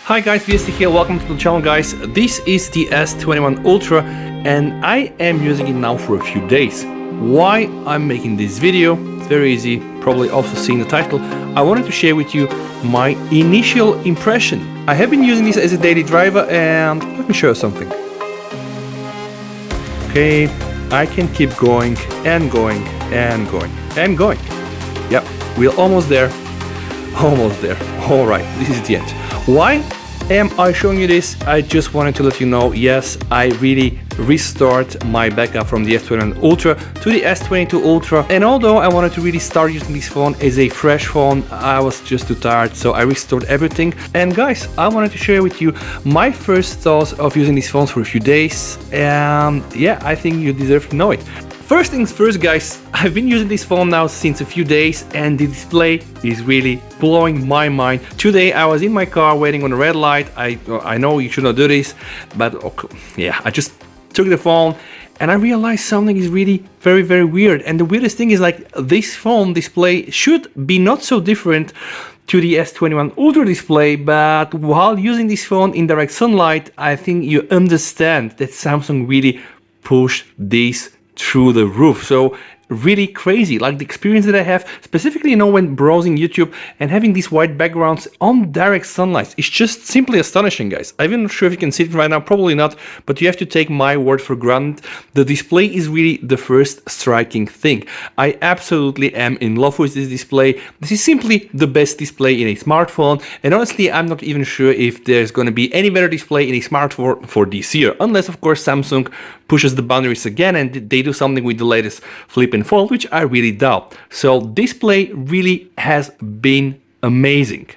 Hi guys, VST here, welcome to the channel guys. This is the S21 Ultra and I am using it now for a few days. Why I'm making this video? It's very easy, probably also seen the title. I wanted to share with you my initial impression. I have been using this as a daily driver and let me show you something. Okay, I can keep going and going and going and going. Yep, we're almost there. Almost there. Alright, this is the end. Why am I showing you this? I just wanted to let you know, yes, I really restored my backup from the S21 Ultra to the S22 Ultra, and although I wanted to really start using this phone as a fresh phone, I was just too tired, so I restored everything. And guys, I wanted to share with you my first thoughts of using these phones for a few days, and yeah, I think you deserve to know it. First things first guys, I've been using this phone now since a few days and the display is really blowing my mind. Today I was in my car waiting on a red light. I know you should not do this, but yeah, I just took the phone and I realized something is really very weird. And the weirdest thing is like this phone display should be not so different to the S21 Ultra display, but while using this phone in direct sunlight, I think you understand that Samsung really pushed this through the roof. So really crazy, like the experience that I have, specifically, you know, when browsing YouTube and having these white backgrounds on direct sunlight, it's just simply astonishing, guys. I'm not sure if you can see it right now, probably not, but you have to take my word for granted. The display is really the first striking thing. I absolutely am in love with this display. This is simply the best display in a smartphone, and honestly, I'm not even sure if there's going to be any better display in a smartphone for this year, unless of course Samsung pushes the boundaries again and they do something with the latest flip and fold, which I really doubt. So display really has been amazing.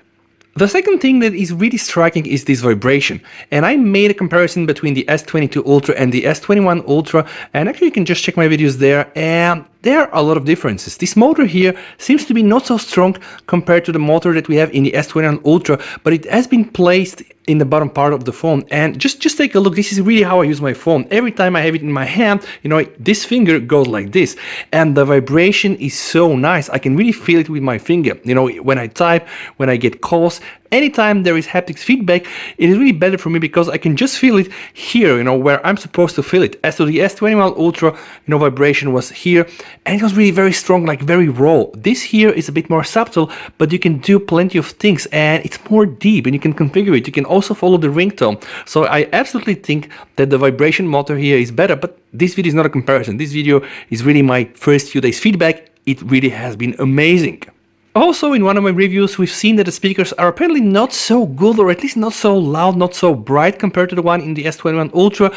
The second thing that is really striking is this vibration, and I made a comparison between the S22 Ultra and the S21 Ultra, and actually you can just check my videos there, and there are a lot of differences. This motor here seems to be not so strong compared to the motor that we have in the S21 Ultra, but it has been placed in the bottom part of the phone. And just take a look. This is really how I use my phone. Every time I have it in my hand, you know, this finger goes like this, and the vibration is so nice. I can really feel it with my finger. You know, when I type, when I get calls, anytime there is haptic feedback, it is really better for me because I can just feel it here, you know, where I'm supposed to feel it. As to the S21 Ultra, you know, vibration was here, and it was really very strong, like very raw. This here is a bit more subtle, but you can do plenty of things, and it's more deep, and you can configure it. You can also follow the ringtone. So I absolutely think that the vibration motor here is better, but this video is not a comparison. This video is really my first few days feedback. It really has been amazing. Also, in one of my reviews, we've seen that the speakers are apparently not so good, or at least not so loud, not so bright compared to the one in the S21 Ultra.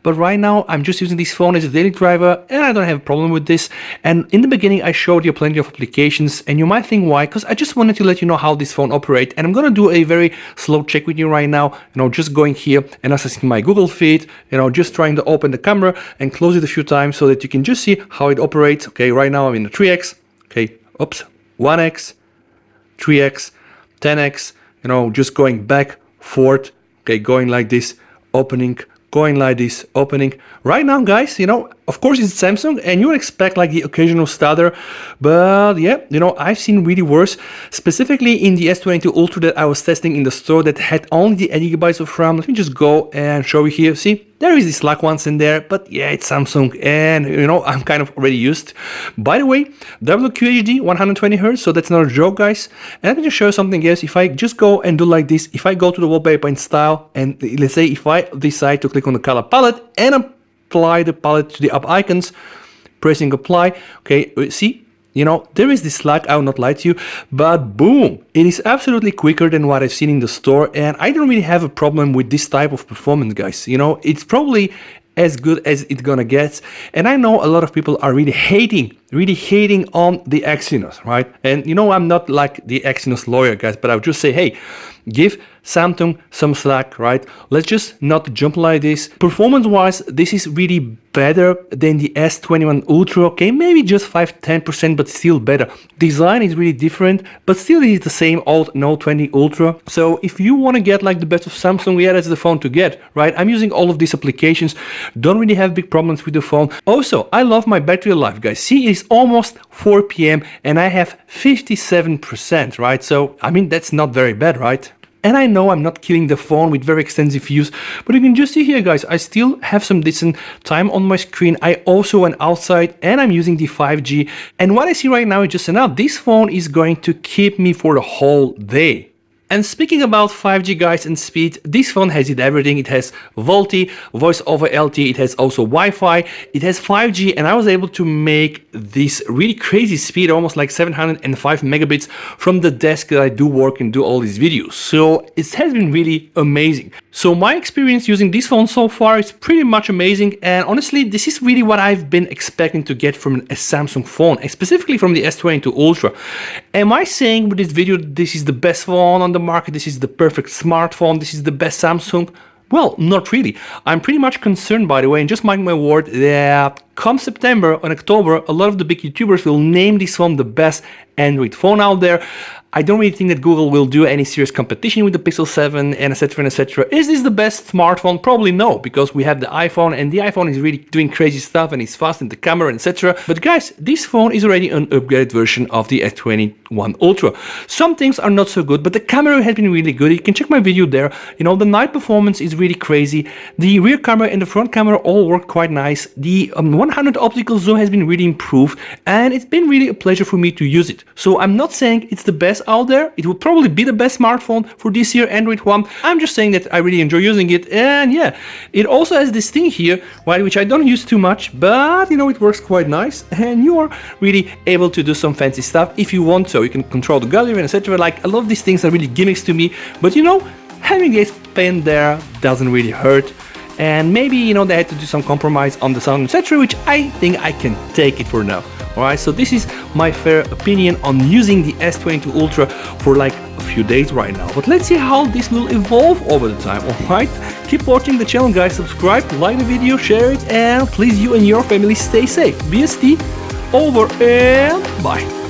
But right now, I'm just using this phone as a daily driver, and I don't have a problem with this. And in the beginning, I showed you plenty of applications, and you might think why, because I just wanted to let you know how this phone operates. And I'm gonna do a very slow check with you right now, you know, just going here and accessing my Google feed, you know, just trying to open the camera and close it a few times so that you can just see how it operates. Okay, right now I'm in the 3x. Okay, oops. 1x, 3x, 10x, you know, just going back, forth, okay, going like this, opening, going like this, opening. Right now, guys, you know, of course it's Samsung and you would expect like the occasional stutter, but yeah, you know, I've seen really worse, specifically in the S22 Ultra that I was testing in the store that had only the 8 GB of RAM. Let me just go and show you here. See, there is this slack ones in there, but yeah, it's Samsung and you know, I'm kind of already used. By the way, WQHD 120 Hz, so that's not a joke, guys. And let me just show you something else. If I just go and do like this, if I go to the wallpaper in style, and let's say if I decide to click on the color palette and apply the palette to the up icons, pressing apply, okay, see, you know, there is this lag, I will not lie to you, but boom, it is absolutely quicker than what I've seen in the store, and I don't really have a problem with this type of performance, guys. You know, it's probably as good as it's gonna get, and I know a lot of people are really hating on the Exynos, right? And you know, I'm not like the Exynos lawyer, guys, but I would just say, hey, give Samsung some slack, right? Let's just not jump like this. Performance-wise, this is really better than the S21 Ultra, okay? Maybe just 5-10%, but still better. Design is really different, but still it is the same old Note 20 Ultra. So if you want to get like the best of Samsung, yeah, that's the phone to get, right? I'm using all of these applications, don't really have big problems with the phone. Also, I love my battery life, guys. See, it's almost 4 p.m. and I have 57%, right? So, I mean, that's not very bad, right? and I know I'm not killing the phone with very extensive use, but you can just see here, guys, I still have some decent time on my screen. I also went outside and I'm using the 5G, and what I see right now is just enough. This phone is going to keep me for the whole day. And speaking about 5G, guys, and speed, this phone has it everything. It has VoLTE, voice over LTE, it has also Wi-Fi, it has 5G, and I was able to make this really crazy speed, almost like 705 megabits from the desk that I do work and do all these videos. So it has been really amazing. So my experience using this phone so far is pretty much amazing, and honestly, this is really what I've been expecting to get from a Samsung phone, and specifically from the S22 Ultra. Am I saying with this video this is the best phone on the market, this is the perfect smartphone, this is the best Samsung? Well, not really. I'm pretty much concerned, by the way, and just mark my word, that come September and October, a lot of the big YouTubers will name this phone the best Android phone out there. I don't really think that Google will do any serious competition with the Pixel 7 and etc and etc. Is this the best smartphone? Probably no, because we have the iPhone, and the iPhone is really doing crazy stuff and it's fast in the camera, etc. But guys, this phone is already an upgraded version of the S21 Ultra. Some things are not so good, but the camera has been really good. You can check my video there. You know, the night performance is really crazy. The rear camera and the front camera all work quite nice. The 100 optical zoom has been really improved, and it's been really a pleasure for me to use it. So I'm not saying it's the best out there. It will probably be the best smartphone for this year, Android One. I'm just saying that I really enjoy using it, and yeah, it also has this thing here, which I don't use too much, but you know, it works quite nice, and you are really able to do some fancy stuff if you want. So you can control the gallery and etc. Like, I love these things, are really gimmicks to me, but you know, having the S Pen there doesn't really hurt. And maybe, you know, they had to do some compromise on the sound, etc., which I think I can take it for now. Alright, so this is my fair opinion on using the S22 Ultra for like a few days right now. But let's see how this will evolve over the time, alright? Keep watching the channel, guys. Subscribe, like the video, share it, and please, you and your family stay safe. BST, over and bye.